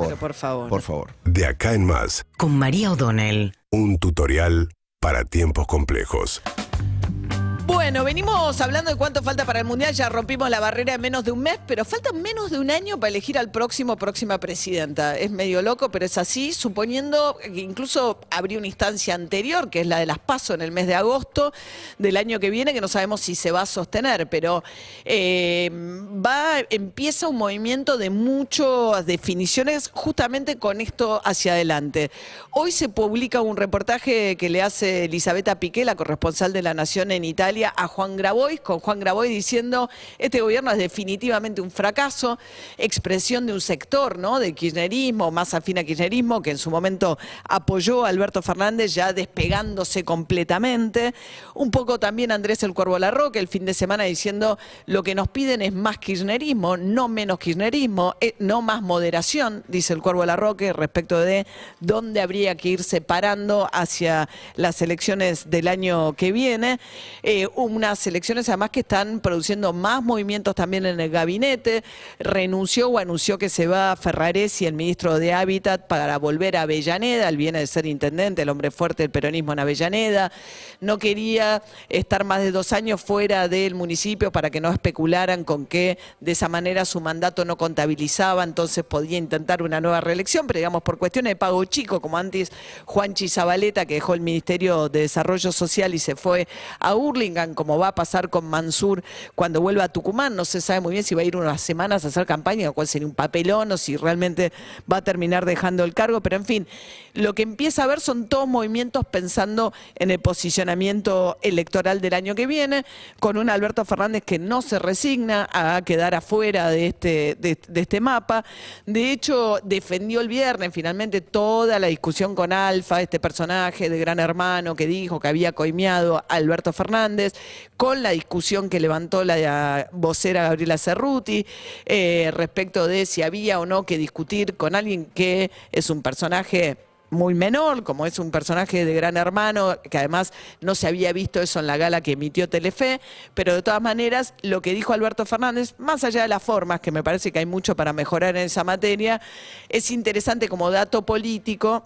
Pero por favor. Por favor. De acá en más, Con María O'Donnell. un tutorial para tiempos complejos. Bueno, venimos hablando de cuánto falta para el Mundial, ya rompimos la barrera en menos de un mes, pero falta menos de un año para elegir al próxima presidenta. Es medio loco, pero es así, suponiendo que incluso habría una instancia anterior, que es la de las PASO en el mes de agosto del año que viene, que no sabemos si se va a sostener, pero empieza un movimiento de muchas definiciones justamente con esto hacia adelante. Hoy se publica un reportaje que le hace Elisabetta Piqué, la corresponsal de La Nación en Italia, a Juan Grabois, con Juan Grabois diciendo: este gobierno es definitivamente un fracaso, expresión de un sector, ¿no?, de kirchnerismo, más afín a kirchnerismo, que en su momento apoyó a Alberto Fernández, ya despegándose completamente. Un poco también Andrés El Cuervo Larroque el fin de semana diciendo: lo que nos piden es más kirchnerismo, no menos kirchnerismo, no más moderación, dice El Cuervo Larroque, respecto de dónde habría que ir separando hacia las elecciones del año que viene. Unas elecciones además que están produciendo más movimientos también en el gabinete. Renunció o anunció que se va Ferraresi, el ministro de Hábitat, para volver a Avellaneda. Él viene de ser intendente, el hombre fuerte del peronismo en Avellaneda. No quería estar más de 2 años fuera del municipio para que no especularan con que de esa manera su mandato no contabilizaba, entonces podía intentar una nueva reelección, pero digamos por cuestiones de pago chico, como antes Juanchi Zabaleta, que dejó el Ministerio de Desarrollo Social y se fue a Hurlingham, como va a pasar con Mansur cuando vuelva a Tucumán. No se sabe muy bien si va a ir unas semanas a hacer campaña o cuál sería un papelón o si realmente va a terminar dejando el cargo, pero en fin, lo que empieza a ver son todos movimientos pensando en el posicionamiento electoral del año que viene, con un Alberto Fernández que no se resigna a quedar afuera de este mapa. De hecho, defendió el viernes finalmente toda la discusión con Alfa, este personaje de Gran Hermano que dijo que había coimeado a Alberto Fernández, con la discusión que levantó la vocera Gabriela Cerruti respecto de si había o no que discutir con alguien que es un personaje muy menor, como es un personaje de Gran Hermano, que además no se había visto eso en la gala que emitió Telefe, pero de todas maneras lo que dijo Alberto Fernández, más allá de las formas, que me parece que hay mucho para mejorar en esa materia, es interesante como dato político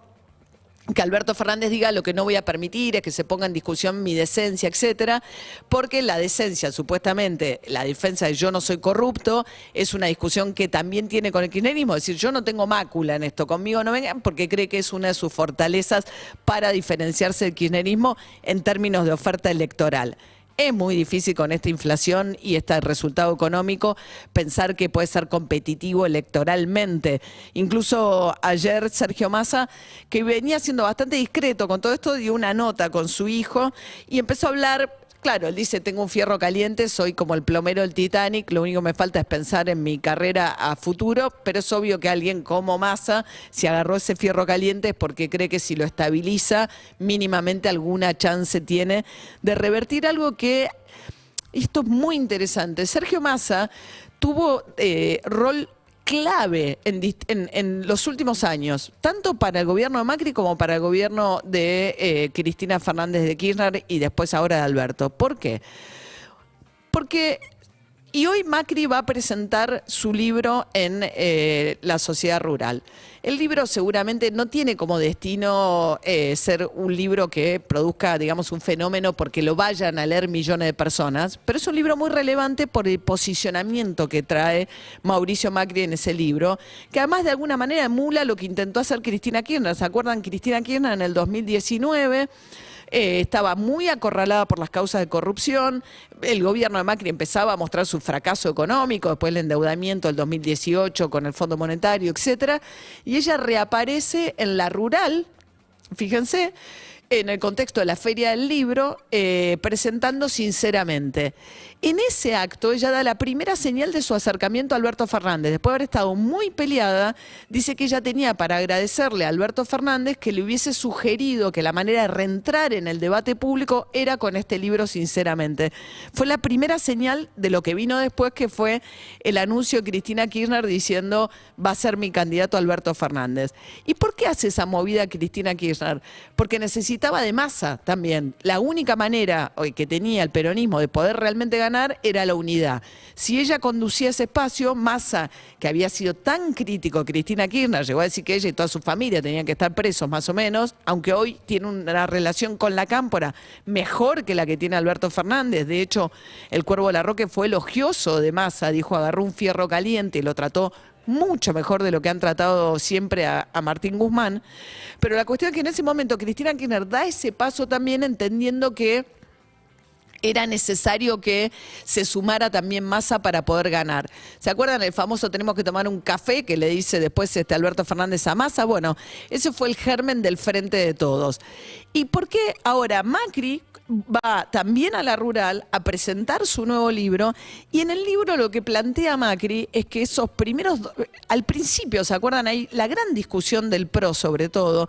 que Alberto Fernández diga: lo que no voy a permitir es que se ponga en discusión mi decencia, etcétera, porque la decencia, supuestamente, la defensa de yo no soy corrupto, es una discusión que también tiene con el kirchnerismo, es decir, yo no tengo mácula en esto, conmigo no vengan, porque cree que es una de sus fortalezas para diferenciarse del kirchnerismo en términos de oferta electoral. Es muy difícil con esta inflación y este resultado económico pensar que puede ser competitivo electoralmente. Incluso ayer Sergio Massa, que venía siendo bastante discreto con todo esto, dio una nota con su hijo y empezó a hablar. Claro, él dice: tengo un fierro caliente, soy como el plomero del Titanic, lo único que me falta es pensar en mi carrera a futuro, pero es obvio que alguien como Massa, si agarró ese fierro caliente es porque cree que si lo estabiliza, mínimamente alguna chance tiene de revertir algo que, esto es muy interesante, Sergio Massa tuvo rol clave en los últimos años, tanto para el gobierno de Macri como para el gobierno de Cristina Fernández de Kirchner y después ahora de Alberto. ¿Por qué? Porque y hoy Macri va a presentar su libro en La Sociedad Rural. El libro seguramente no tiene como destino ser un libro que produzca, digamos, un fenómeno porque lo vayan a leer millones de personas, pero es un libro muy relevante por el posicionamiento que trae Mauricio Macri en ese libro, que además de alguna manera emula lo que intentó hacer Cristina Kirchner. ¿Se acuerdan? Cristina Kirchner en el 2019... estaba muy acorralada por las causas de corrupción, el gobierno de Macri empezaba a mostrar su fracaso económico, después el endeudamiento del 2018 con el Fondo Monetario, etcétera, y ella reaparece en La Rural, fíjense, en el contexto de la Feria del Libro, presentando Sinceramente. En ese acto ella da la primera señal de su acercamiento a Alberto Fernández. Después de haber estado muy peleada, dice que ella tenía para agradecerle a Alberto Fernández que le hubiese sugerido que la manera de reentrar en el debate público era con este libro Sinceramente. Fue la primera señal de lo que vino después, que fue el anuncio de Cristina Kirchner diciendo: va a ser mi candidato Alberto Fernández. ¿Y por qué hace esa movida Cristina Kirchner? Porque necesitaba de Massa también. La única manera hoy que tenía el peronismo de poder realmente ganar ganar era la unidad. Si ella conducía ese espacio, Massa, que había sido tan crítico a Cristina Kirchner, llegó a decir que ella y toda su familia tenían que estar presos más o menos, aunque hoy tiene una relación con la Cámpora mejor que la que tiene Alberto Fernández. De hecho, el Cuervo Larroque fue elogioso de Massa, dijo, agarró un fierro caliente y lo trató mucho mejor de lo que han tratado siempre a Martín Guzmán. Pero la cuestión es que en ese momento Cristina Kirchner da ese paso también entendiendo que era necesario que se sumara también Massa para poder ganar. ¿Se acuerdan el famoso tenemos que tomar un café que le dice después Alberto Fernández a Massa? Bueno, ese fue el germen del Frente de Todos. ¿Y por qué ahora Macri va también a la rural a presentar su nuevo libro? Y en el libro lo que plantea Macri es que esos primeros, al principio, ¿se acuerdan ahí? La gran discusión del PRO sobre todo,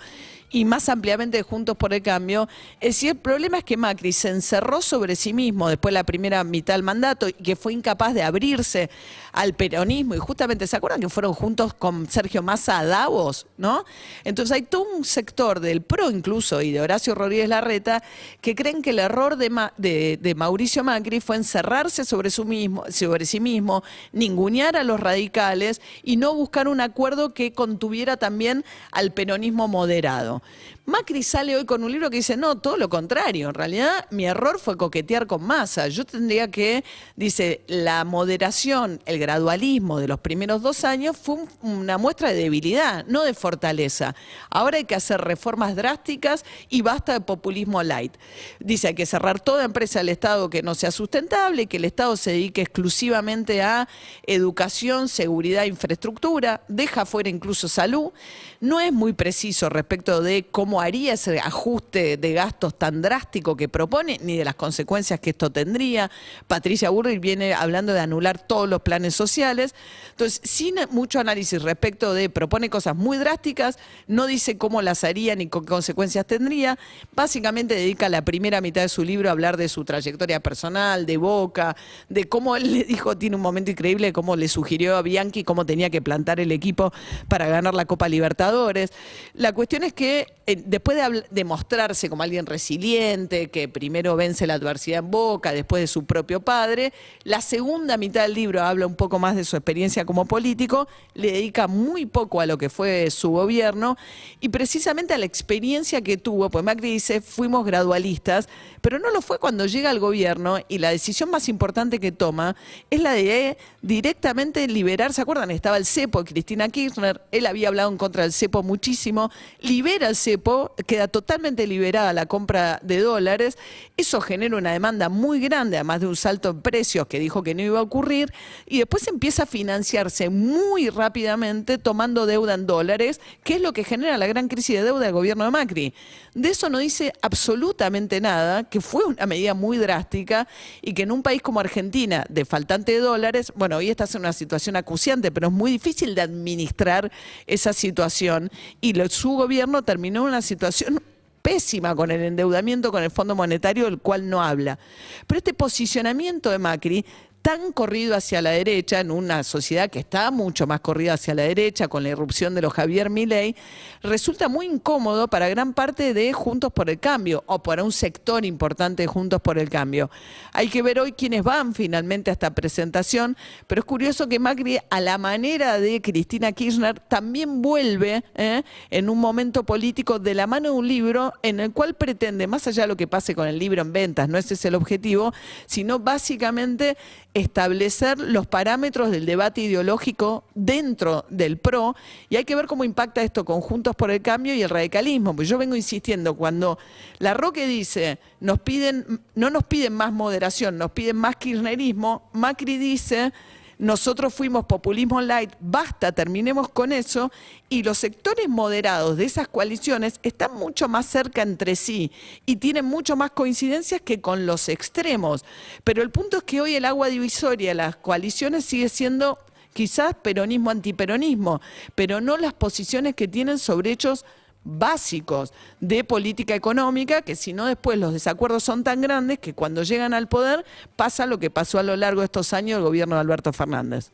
y más ampliamente de Juntos por el Cambio, es decir, el problema es que Macri se encerró sobre sí mismo después de la primera mitad del mandato y que fue incapaz de abrirse al peronismo, y justamente, ¿se acuerdan que fueron juntos con Sergio Massa a Davos, ¿no? Entonces hay todo un sector del PRO incluso y de Horacio Rodríguez Larreta que creen que el error de Mauricio Macri fue encerrarse sobre sí mismo, ningunear a los radicales y no buscar un acuerdo que contuviera también al peronismo moderado. Macri sale hoy con un libro que dice, no, todo lo contrario, en realidad mi error fue coquetear con Massa. Yo tendría que, dice, la moderación, el gradualismo de los primeros 2 años fue una muestra de debilidad, no de fortaleza. Ahora hay que hacer reformas drásticas y basta de populismo light. Dice, hay que cerrar toda empresa del Estado que no sea sustentable, que el Estado se dedique exclusivamente a educación, seguridad, infraestructura, deja fuera incluso salud. No es muy preciso respecto de cómo haría ese ajuste de gastos tan drástico que propone, ni de las consecuencias que esto tendría. Patricia Bullrich viene hablando de anular todos los planes sociales. Entonces, sin mucho análisis respecto de, propone cosas muy drásticas, no dice cómo las haría ni qué consecuencias tendría. Básicamente dedica la primera mitad de su libro a hablar de su trayectoria personal, de Boca, de cómo él le dijo, tiene un momento increíble, de cómo le sugirió a Bianchi cómo tenía que plantar el equipo para ganar la Copa Libertadores. La cuestión es que después de mostrarse como alguien resiliente, que primero vence la adversidad en Boca, después de su propio padre, la segunda mitad del libro habla un poco más de su experiencia como político, le dedica muy poco a lo que fue su gobierno y precisamente a la experiencia que tuvo, pues Macri dice, fuimos gradualistas, pero no lo fue cuando llega al gobierno y la decisión más importante que toma es la de directamente liberar, ¿se acuerdan? Estaba el cepo de Cristina Kirchner, él había hablado en contra del cepo muchísimo, libera el cepo, queda totalmente liberada la compra de dólares, eso genera una demanda muy grande, además de un salto en precios que dijo que no iba a ocurrir, y después empieza a financiarse muy rápidamente tomando deuda en dólares, que es lo que genera la gran crisis de deuda del gobierno de Macri. De eso no dice absolutamente nada, que fue una medida muy drástica y que en un país como Argentina, de faltante de dólares, bueno, hoy estás en una situación acuciante, pero es muy difícil de administrar esa situación y su gobierno terminó en una situación pésima con el endeudamiento con el Fondo Monetario, del cual no habla. Pero este posicionamiento de Macri, tan corrido hacia la derecha, en una sociedad que está mucho más corrida hacia la derecha, con la irrupción de los Javier Milei, resulta muy incómodo para gran parte de Juntos por el Cambio, o para un sector importante de Juntos por el Cambio. Hay que ver hoy quiénes van finalmente a esta presentación, pero es curioso que Macri, a la manera de Cristina Kirchner, también vuelve en un momento político de la mano de un libro en el cual pretende, más allá de lo que pase con el libro en ventas, no ese es el objetivo, sino básicamente establecer los parámetros del debate ideológico dentro del PRO, y hay que ver cómo impacta esto con Juntos por el Cambio y el radicalismo. Pues yo vengo insistiendo, cuando Larroque dice no nos piden más moderación, nos piden más kirchnerismo, Macri dice nosotros fuimos populismo light, basta, terminemos con eso, y los sectores moderados de esas coaliciones están mucho más cerca entre sí y tienen mucho más coincidencias que con los extremos. Pero el punto es que hoy el agua divisoria de las coaliciones sigue siendo quizás peronismo, antiperonismo, pero no las posiciones que tienen sobre hechos básicos de política económica, que si no después los desacuerdos son tan grandes que cuando llegan al poder pasa lo que pasó a lo largo de estos años el gobierno de Alberto Fernández.